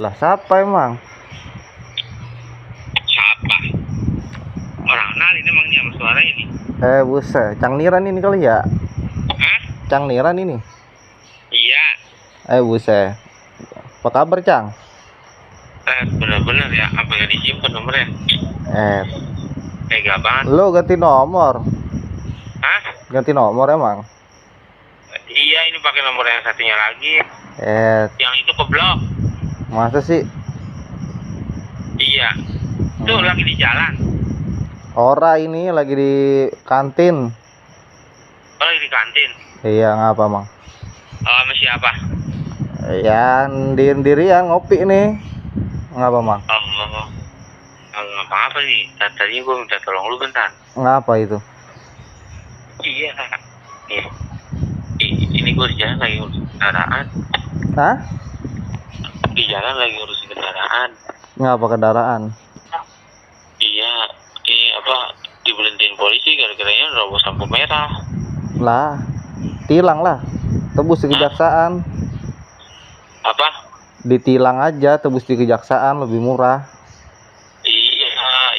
Lah siapa emang? Siapa? Orang kenal ini emangnya sama suara ini. Buset, Cang Niran ini kali ya? Hah? Cang Niran ini? Iya. Buset. Apa kabar, Cang? Bener-bener ya, apa yang disimpan nomornya? Tega banget. Lo ganti nomor? Hah? Ganti nomor emang? Iya, ini pakai nomor yang satunya lagi. Yang itu keblok. Masa sih? Iya. Tuh lagi di jalan. Ora ini lagi di kantin. Oh, lagi di kantin. Iya, ngapa, Mang? Sama siapa? Ya, sendiri-sendirian ngopi nih. Ngapa, Mang? Oh, apa-apa nih. Tadinya gue minta tolong lu bentar. Ngapa itu? Iya. Nih. Ini gue di jalan lagi ngurusin kendaraan. Hah? Di jalan lagi ngurusin kendaraan. Ngapa kendaraan? Iya. Ini apa? Diberhentiin polisi gara-garanya nerobos lampu merah. Lah, tilang lah. Tebus di kejaksaan. Apa? Ditilang aja, tebus di kejaksaan lebih murah. Iya,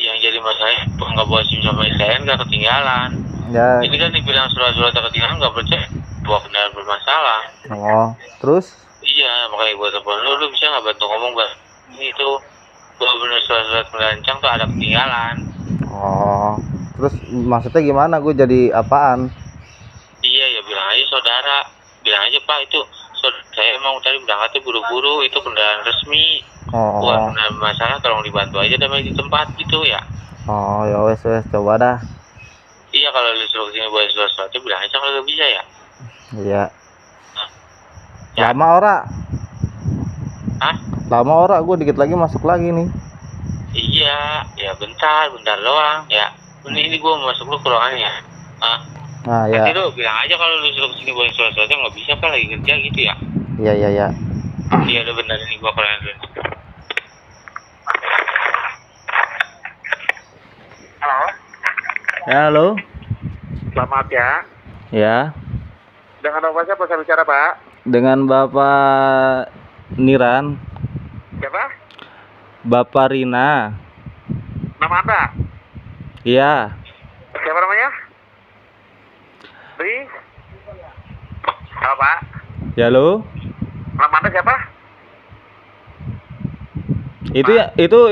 yang jadi masalah nggak bawa SIM sama STNK ketinggalan. Ya. Ini kan dibilang surat-surat ketinggalan nggak percaya bahwa kendaraan bermasalah. Oh, terus? Iya, makanya gue telepon lu bisa nggak bantu ngomong gak? Ini itu benar surat-surat merancang tuh ada ketinggalan. Oh, terus maksudnya gimana? Gue jadi apaan? Iya, ya bilang aja saudara, bilang aja Pak itu saya emang tadi berangkatnya buru-buru, itu kendaraan resmi. Oh. Buat kendaraan bermasalah, tolong dibantu aja damai di tempat gitu ya. Oh, ya wes coba dah. Iya, kalau lu suruh kesini buat sesuatu bilang aja kalau gak bisa ya. Iya. Ya. Lama ora? Hah? Lama ora? Gue dikit lagi masuk lagi nih. Iya, ya bentar doang ya. Ini gue masuk lu ke ruangannya. Nah, ya. Nanti lu bilang aja kalau lu suruh kesini buat sesuatu nggak bisa kan lagi kerja gitu ya. Iya. Iya, udah benar ini gue keren dulu. Halo. Ya, halo. Selamat ya. Ya. Dengan Bapak siapa saya bicara, Pak? Dengan Bapak Niran. Siapa? Bapak Rina. Nama Anda? Iya. Siapa namanya? Ri? Halo, Pak. Ya, halo. Nama Anda siapa?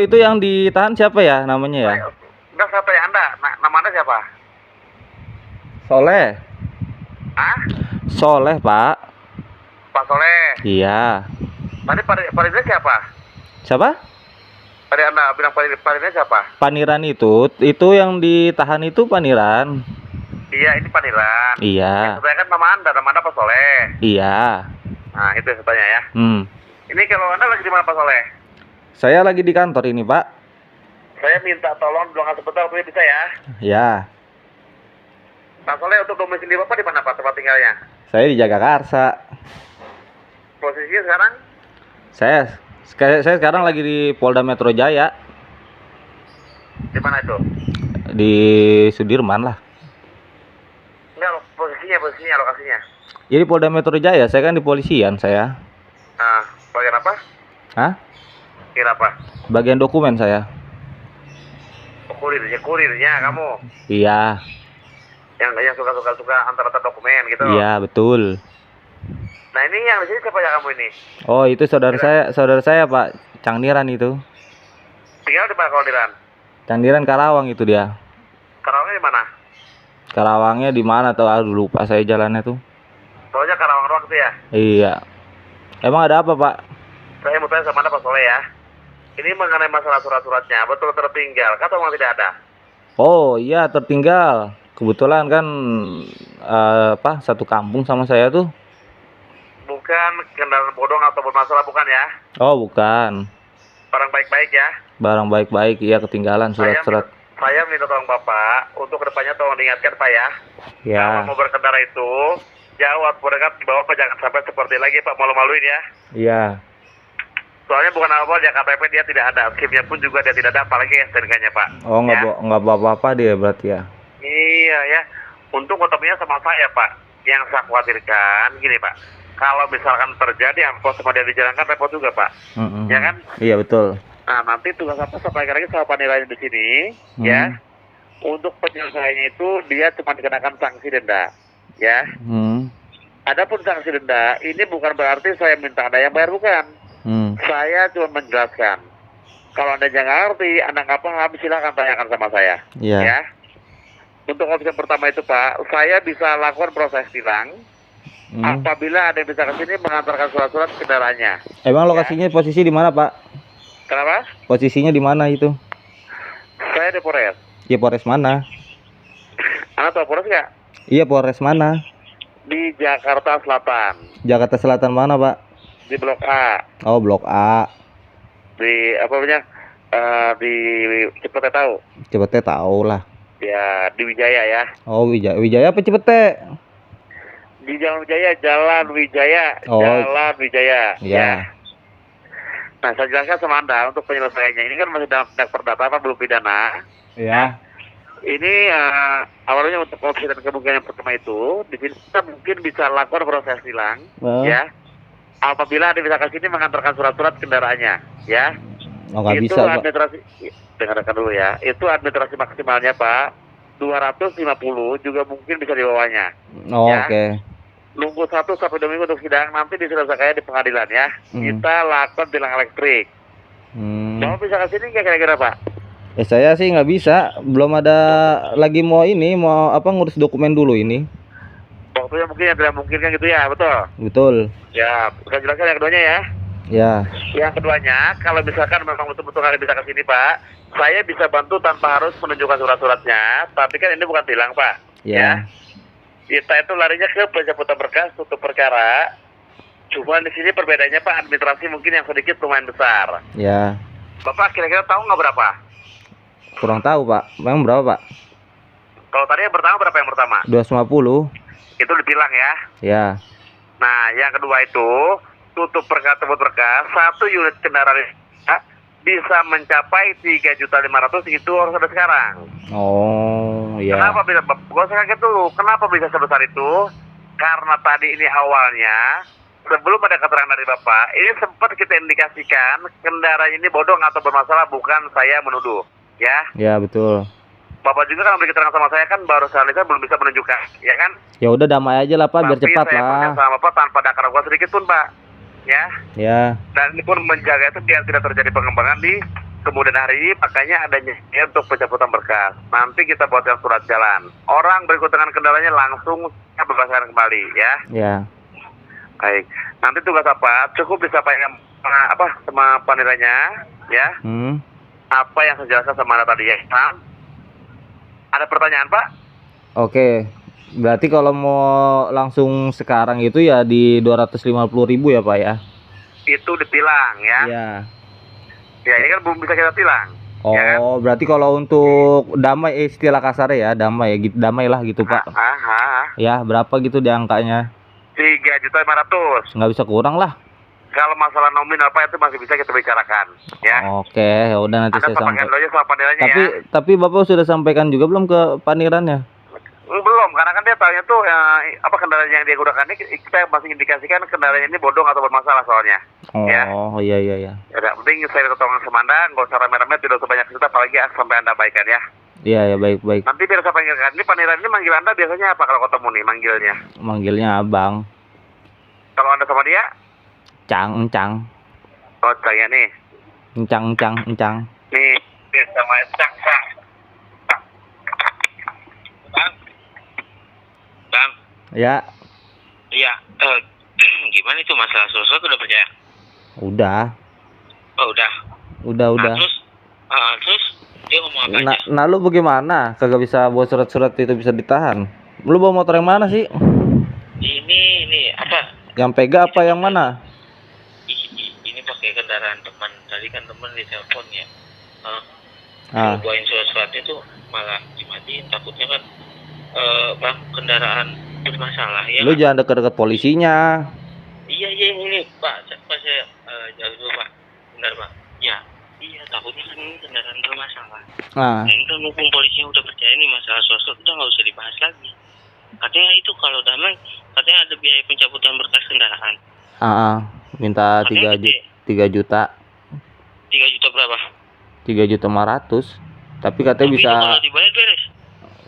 Itu yang ditahan siapa ya namanya ya? Enggak, saya tanya Anda. Nama Anda siapa? Soleh. Hah? Soleh, Pak. Pak Soleh. Iya. Tadi Pak Ridwan siapa? Siapa? Tadi Anda bilang Pak Ridwan siapa? Paniran itu yang ditahan itu Paniran. Iya, ini Pak Niran. Iya. Saya kan nama Anda Pak Soleh. Iya. Nah, itu yang saya tanya ya. Ini kalau Anda lagi di mana Pak Soleh? Saya lagi di kantor ini, Pak. Saya minta tolong belakang sebentar, boleh bisa ya? Ya. Pak Soleh, untuk domisili Bapak di mana Pak tempat tinggalnya? Saya di Jagakarsa. Posisinya sekarang? Saya sekarang lagi di Polda Metro Jaya. Di mana itu? Di Sudirman lah. Enggak, posisinya, lokasinya. Jadi Polda Metro Jaya, saya kan di polisian saya. Nah, bagian apa? Hah? Bagian apa? Bagian dokumen saya. Kurirnya kamu. Iya. Yang suka antar dokumen gitu. Iya, betul. Nah, ini yang di sini siapa ya kamu ini? Oh, itu saudara saya Pak, Cang Niran itu. Tinggal di mana kalau Niran? Cang Niran Karawang itu dia. Karawangnya di mana? Karawangnya di mana tuh? Aduh, lupa saya jalannya tuh. Soalnya Karawang doang tuh ya? Iya. Emang ada apa, Pak? Saya mau tanya sama Anda Pak Soleh ya. Ini mengenai masalah surat-suratnya, betul tertinggal atau memang tidak ada? Oh iya, tertinggal. Kebetulan kan satu kampung sama saya tuh. Bukan kendaraan bodong atau bermasalah, bukan ya? Oh bukan. Barang baik-baik ya? Barang baik-baik, iya ketinggalan surat-surat. Saya minta tolong Bapak untuk kedepannya tolong diingatkan Pak ya. Ya. Kalau mau berkendara itu jauh berdekat di bawah jangan sampai seperti lagi Pak, malu-maluin ya. Iya. Soalnya bukan apa-apa, ya KTP dia tidak ada, SIM-nya pun juga dia tidak ada, apalagi STNK-nya Pak. Oh nggak bawa apa-apa dia berarti ya? Iya ya. Untuk ketemunya sama saya Pak. Yang saya khawatirkan gini Pak, kalau misalkan terjadi angkot sama dia dijalankan repot juga Pak, ya kan? Iya betul. Nah nanti tugas apa sampaikan lagi sama panilainya di sini, ya. Untuk penyelesaiannya itu dia cuma dikenakan sanksi denda, ya. Adapun sanksi denda ini bukan berarti saya minta Anda yang bayar, bukan. Saya cuma menjelaskan. Kalau Anda jangan ngerti, Anda nggak paham, silakan tanyakan sama saya, ya. Untuk opsi yang pertama itu Pak, saya bisa lakukan proses tilang apabila ada yang bisa ke sini mengantarkan surat-surat kendaraannya. Emang lokasinya posisi di mana Pak? Kenapa? Posisinya di mana itu? Saya di Polres. Ya Polres mana? Anda tahu Polres nggak? Iya Polres mana? Di Jakarta Selatan. Jakarta Selatan mana Pak? Di Blok A. Oh Blok A. Di apa namanya? Di Cipete tahu? Cipete tahu lah. Ya di Wijaya ya. Oh Wijaya apa Cipete? Di Jalan Wijaya, Jalan Wijaya, Oh. Jalan Wijaya. Ya. Nah saya jelaskan sama Anda untuk penyelesaiannya. Ini kan masih dalam tindak perdata apa belum pidana. Ya. Ini awalnya untuk opsi dan kemungkinan yang pertama itu, di sini kita mungkin bisa lakukan proses tilang, ya. Apabila ada bisa ke sini mengantarkan surat-surat kendaraannya, ya. Oh nggak itu bisa Pak. administrasi, dengarkan dulu ya. Itu administrasi maksimalnya Pak, 250 juga mungkin bisa dibawanya. Oh ya. oke. Nunggu 1 sampai 2 minggu untuk sidang, nanti diselesaikan di pengadilan ya. Kita lakukan tilang elektrik. Mau bisa ke sini nggak kira-kira Pak? Saya sih nggak bisa, belum ada lagi mau ngurus dokumen dulu ini. Waktunya mungkin yang tidak mungkin kan gitu ya, betul? Betul. Ya, bisa jelaskan yang keduanya ya. Ya. Yang keduanya, kalau misalkan memang betul-betul kalian bisa ke sini Pak, saya bisa bantu tanpa harus menunjukkan surat-suratnya, tapi kan ini bukan tilang Pak. Ya. Kita itu larinya ke pencabutan berkas tutup perkara. Cuma di sini perbedaannya Pak, administrasi mungkin yang sedikit lumayan besar. Ya. Bapak kira-kira tahu nggak berapa? Kurang tahu Pak. Memang berapa Pak? Kalau tadi yang pertama berapa yang pertama? 250. Itu ditilang ya. Ya. Nah, yang kedua itu tutup perkara tersebut berkas 1 unit kendaraan bisa mencapai 3.500.000 itu harus ada sekarang. Oh, ya. Kenapa bisa? Gak usah kaget dulu. Kenapa bisa sebesar itu? Karena tadi ini awalnya sebelum ada keterangan dari Bapak, ini sempat kita indikasikan kendaraan ini bodong atau bermasalah, bukan saya menuduh, ya. Ya, betul. Bapak juga kan memberi keterangan sama saya kan baru sekali saya belum bisa menunjukkan, ya kan? Ya udah damai aja lah Pak, biar cepat Tapi saya lah. percaya sama Bapak tanpa ada keraguan sedikit pun Pak, ya. Ya. Dan ini pun menjaga itu biar tidak terjadi pengembangan di kemudian hari, makanya adanya untuk pencabutan berkas. Nanti kita buatkan surat jalan. Orang berikut dengan kendalanya langsung bebaskan kembali, ya. Ya. Baik. Nanti tugas apa? Cukup disampaikan sama panilainya, ya. Apa yang saya jelaskan sama Anda tadi ya. Ada pertanyaan Pak? Oke. Berarti kalau mau langsung sekarang itu ya di 250.000 ya Pak ya? Itu ditilang ya. Iya. Ya ini kan belum bisa kita tilang. Oh, ya kan? berarti kalau untuk damai istilah kasarnya ya, damai gitu, damai lah gitu Pak. Ya, berapa gitu di angkanya? 3.500.000. Nggak bisa kurang lah. Kalau masalah nominal Pak itu masih bisa kita bicarakan, ya. Oke, ya udah nanti Anda saya sampaikan. dulu aja sama panilainya Tapi Bapak sudah sampaikan juga belum ke panirannya? Belum, karena kan dia tahunya tuh kendaraan yang dia gunakan ini kita masih indikasikan kendaraan ini bodong atau bermasalah soalnya. Oh, iya. Ya, penting saya tolong sama Anda, nggak usah rame-rame, tidak usah banyak cerita, apalagi sampai Anda baikkan ya. Iya, baik. Nanti biar saya panggilkan. Ini paniran ini manggil Anda biasanya apa kalau ketemu nih manggilnya? Manggilnya Abang. Kalau Anda sama dia? Encang. Oh, saya nih. Encang. Nih, dia sama Encang. Bang. Ya. Iya. Gimana itu masalah sosok udah percaya? Udah. Oh, udah. Udah. Terus dia ngomong apa aja? Nah, lu bagaimana? Kagak bisa bawa surat-surat itu bisa ditahan. Lu bawa motor yang mana sih? Ini apa? Yang Pega apa yang mana? Ini pakai kendaraan teman. Tadi kan teman di telepon ya. Bawain surat-surat itu malah dimatiin. Takutnya kan Bang, kendaraan bermasalah ya. Lu jangan dekat-dekat polisinya. Iya ini Pak saya jauh dulu Pak. Bentar Pak. Ya. Iya, takutnya kan ini kendaraan bermasalah. Nah, ini kan mumpung polisinya udah percaya nih masalah sosok, udah nggak usah dibahas lagi. Katanya itu kalau damai, katanya ada biaya pencabutan berkas kendaraan. Minta Katanya 3 juta. 3 juta berapa? 3.500.000. Tapi katanya Tapi bisa itu kalau dibayar beres.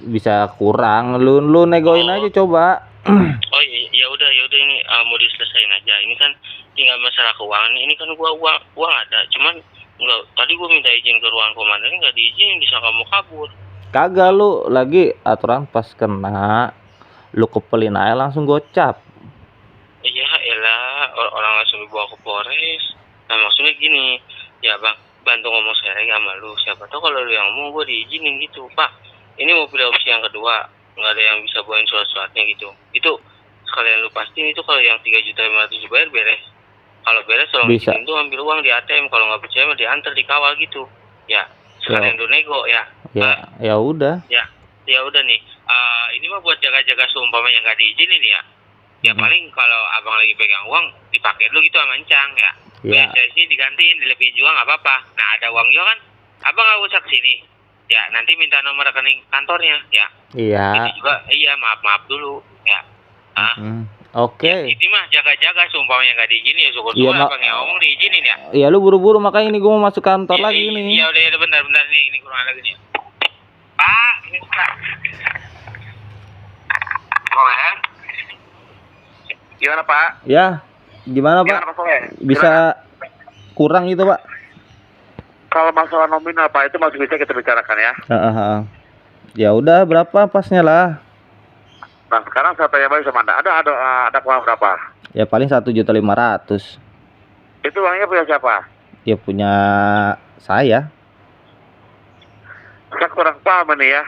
bisa kurang. Lu negoin aja coba. Oh iya, ya udah ini mau diselesain aja. Ini kan tinggal masalah keuangan. Ini kan gua uang ada, cuman enggak. Tadi gua minta izin ke ruangan komandan, enggak diizinin, disangka mau kabur. Kagak, lu lagi aturan pas kena lu kepelin aja langsung gocap. Iya, elah, orang langsung dibawa ke Polres. Nah, maksudnya gini, ya bang, bantu ngomong saya sama lu. Siapa tahu kalau lu yang ngomong, gue diizinin gitu, Pak. Ini mobil opsi yang kedua, nggak ada yang bisa bawain surat-suratnya gitu. Itu sekalian lu pastiin itu kalau yang 3.500.000 bayar beres. Kalau beres, tolong izinin tuh ambil uang di ATM. Kalau nggak percaya, mah diantar dikawal gitu. Ya, sekalian lu nego ya. Ya udah. Ya udah nih. Ini mah buat jaga-jaga seumpamanya nggak diizinin ya. Ya paling kalau abang lagi pegang uang dipakai dulu gitu sama Encang ya. Biasa sih digantiin, dilebihin juga nggak apa-apa. Nah ada uang juga kan, abang nggak usah kesini. Ya nanti minta nomor rekening kantornya ya. Iya. Ini juga iya maaf dulu ya. Oke. Ini mah jaga-jaga seumpamanya nggak diizinin ya syukur-syukur abang yang ngomong diizinin ya. Iya lu buru-buru makanya ini gue mau masuk kantor lagi nih. Iya udah bentar nih ini kurang lagi nih. Pak, ini Pak. Gimana Pak? Ya, gimana Pak? Bisa kurang itu Pak? Kalau masalah nominal Pak itu masih bisa kita bicarakan ya. Ya udah berapa pasnya lah? Nah sekarang saya tanya balik sama Anda, ada uang berapa? Ya paling 1.500.000. Itu uangnya punya siapa? Ya punya saya. Saya kurang paham ini ya.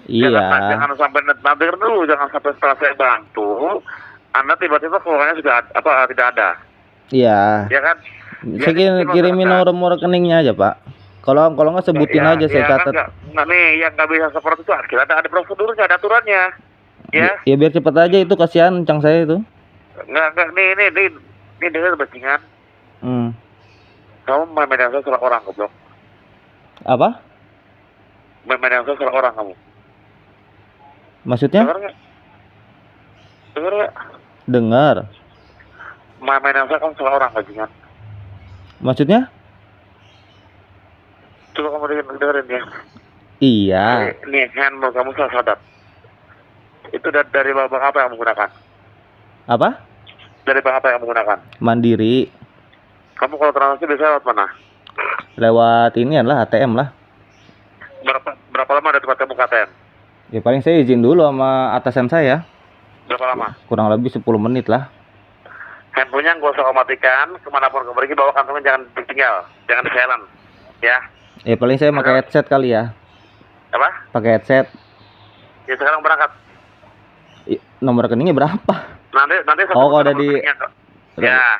Iya. Jangan sampai nanti dulu, jangan sampai setelah saya bantu, Anda tiba-tiba keuangannya sudah tidak ada. Iya. Ya kan? Saya kirimin nomor rekeningnya aja Pak. Kalau nggak sebutin aja saya catat. Nah nih yang nggak bisa seperti itu, kita ada prosedurnya, ada aturannya. Ya. Ya biar cepat aja itu, kasihan Encang saya itu. Nggak nih dengar bajingan. Kamu main yang saya salah orang goblok. Apa? Main yang saya salah orang kamu. Maksudnya? Dengar nggak? Dengar. Main yang saya kan salah orang bajingan. Maksudnya? Coba kamu dengerin ya. Iya. Nih handphone kamu salah sadap. Itu dari bank apa yang kamu gunakan? Apa? Dari bank apa yang kamu gunakan? Mandiri. Kamu kalau transaksi bisa lewat mana? Lewat ini lah, ATM lah. Berapa lama ada tempat kamu KTM? Ya paling saya izin dulu sama atasan saya. Berapa lama? Kurang lebih 10 menit lah. Handphonenya nggak usah kamu matikan, kemanapun kamu pergi bawa kantongnya jangan ditinggal, jangan di silent, ya. Ya paling saya pakai headset kali ya. Apa? Pakai headset. Ya sekarang berangkat. Nomor rekeningnya berapa? Nanti kalau ada di ya.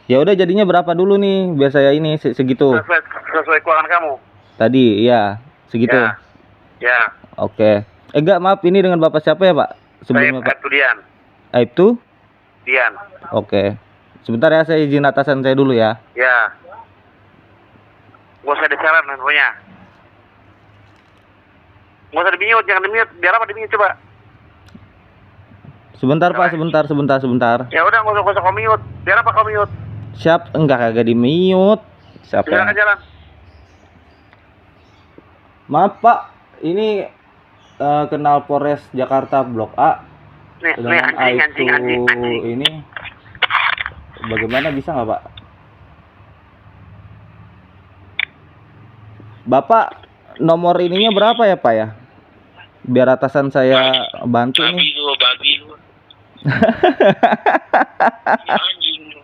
Ya udah jadinya berapa dulu nih biar saya ini segitu. Sesuai keuangan kamu. Tadi iya, segitu. Ya. Oke. Enggak, maaf, ini dengan Bapak siapa ya, Pak? Sebelumnya Pak. Dian. Aibtu? Dian. Oke. Sebentar ya, saya izin atasan saya dulu ya. Ya. Gak usah di-silent handphonenya. Gak usah di-mute, jangan di-mute. Biar apa di-mute coba? Sebentar Pak, sebentar. Ya udah nggak usah kau mute. Biar apa kau mute? Siap, kagak di mute. Siapa? Silakan jalan. Maaf Pak, ini kenal Polres Jakarta Blok A. Nih anjing. Ini bagaimana, bisa nggak Pak? Bapak nomor ininya berapa ya Pak ya? Biar atasan saya bantu nih. Babi lu. Anjing.